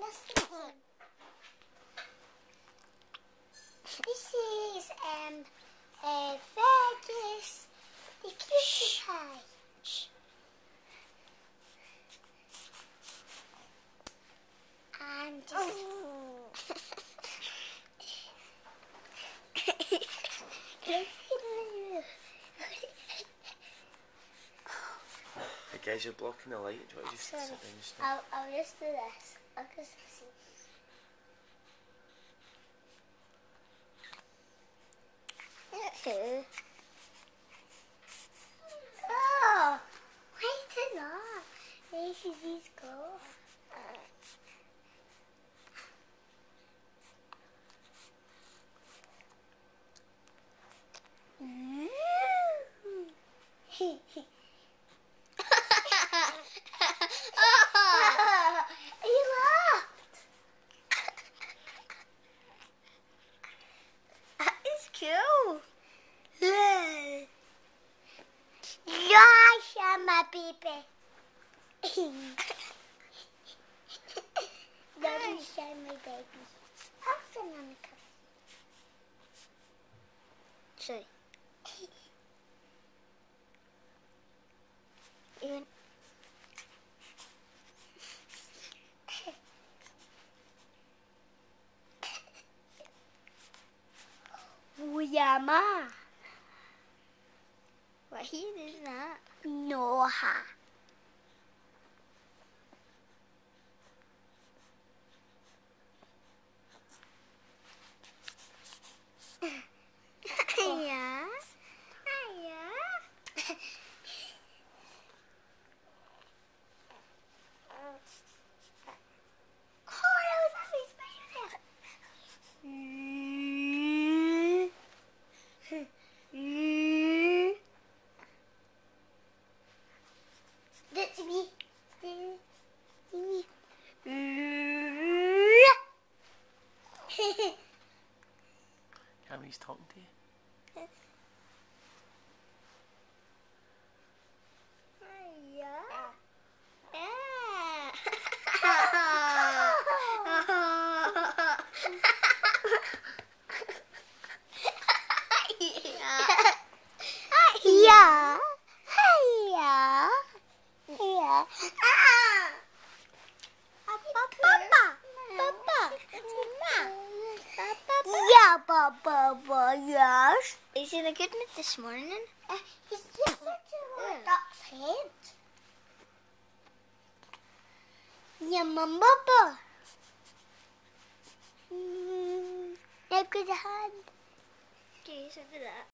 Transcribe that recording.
This is fergus, the cutie pie. And Hey guys, you're blocking the light. Do you want to just sit down and stop? I'll just do this. I'll just see. Oh, wait a lot. Where should these go? You laughed. That is cool. Gosh, I'm a baby. Daddy, show my baby. After Mama comes. Sorry. Even. Uyama. What he is that? Noha. Yeah. Yeah. That's me. Cammy's talking to you. Yeah. Yeah, Papa, yes. Is he in a good mood this morning? He's just such a duck's head. Yeah, Mum, Papa. Now good hand. Okay, so do that.